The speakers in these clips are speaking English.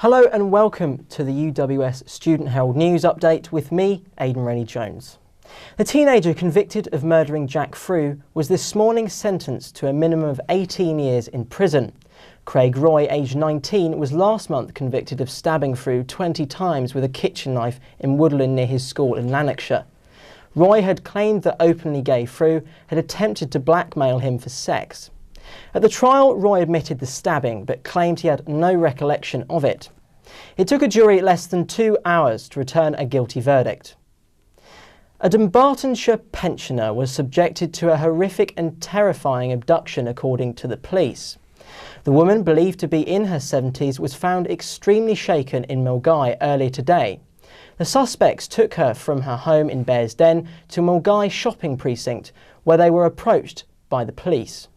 Hello and welcome to the UWS Student Herald News Update with me, Aidan Rennie-Jones. The teenager convicted of murdering Jack Frew was this morning sentenced to a minimum of 18 years in prison. Craig Roy, aged 19, was last month convicted of stabbing Frew 20 times with a kitchen knife in Woodland near his school in Lanarkshire. Roy had claimed that openly gay Frew had attempted to blackmail him for sex. At the trial, Roy admitted the stabbing but claimed he had no recollection of it. It took a jury less than 2 hours to return a guilty verdict. A Dumbartonshire pensioner was subjected to a horrific and terrifying abduction, according to the police. The woman, believed to be in her 70s, was found extremely shaken in Milngavie earlier today. The suspects took her from her home in Bearsden to Milngavie shopping precinct, where they were approached by the police.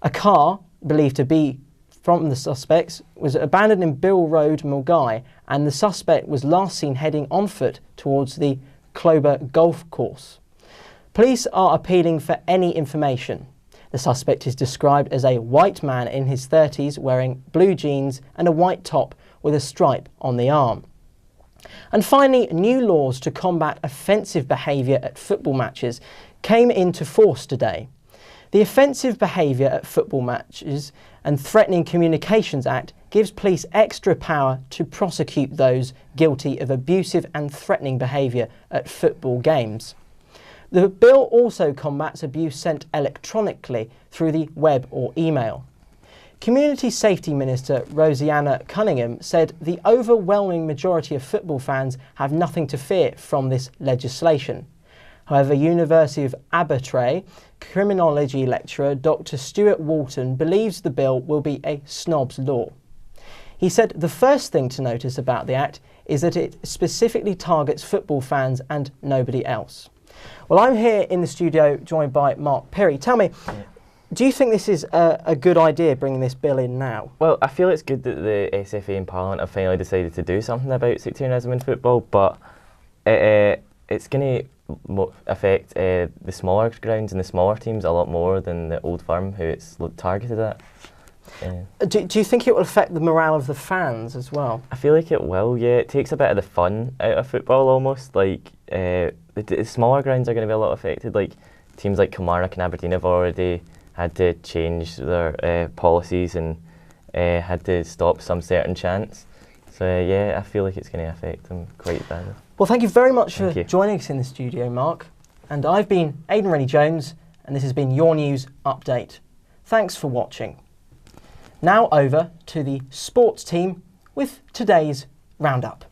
A car, believed to be from the suspects, was abandoned in Bill Road, Milngavie, and the suspect was last seen heading on foot towards the Clober golf course. Police are appealing for any information. The suspect is described as a white man in his 30s wearing blue jeans and a white top with a stripe on the arm. And finally, new laws to combat offensive behaviour at football matches came into force today. The Offensive Behaviour at Football Matches and Threatening Communications Act gives police extra power to prosecute those guilty of abusive and threatening behaviour at football games. The bill also combats abuse sent electronically through the web or email. Community Safety Minister Rosianna Cunningham said the overwhelming majority of football fans have nothing to fear from this legislation. However, University of Abertray criminology lecturer Dr. Stuart Walton believes the bill will be a snob's law. He said the first thing to notice about the Act is that it specifically targets football fans and nobody else. Well, I'm here in the studio joined by Mark Perry. Tell me, do you think this is a good idea, bringing this bill in now? Well, I feel it's good that the SFA and Parliament have finally decided to do something about sectarianism in football, but it's going to affect the smaller grounds and the smaller teams a lot more than the Old Firm, who it's targeted at. Do you think it will affect the morale of the fans as well? I feel like it will, yeah. It takes a bit of the fun out of football almost. Like the smaller grounds are going to be a lot affected. Like teams like Kilmarnock and Aberdeen have already had to change their policies and had to stop some certain chants. So yeah, I feel like it's going to affect them quite badly. Well, thank you very much for joining us in the studio, Mark. And I've been Aidan Rennie-Jones, and this has been your news update. Thanks for watching. Now over to the sports team with today's roundup.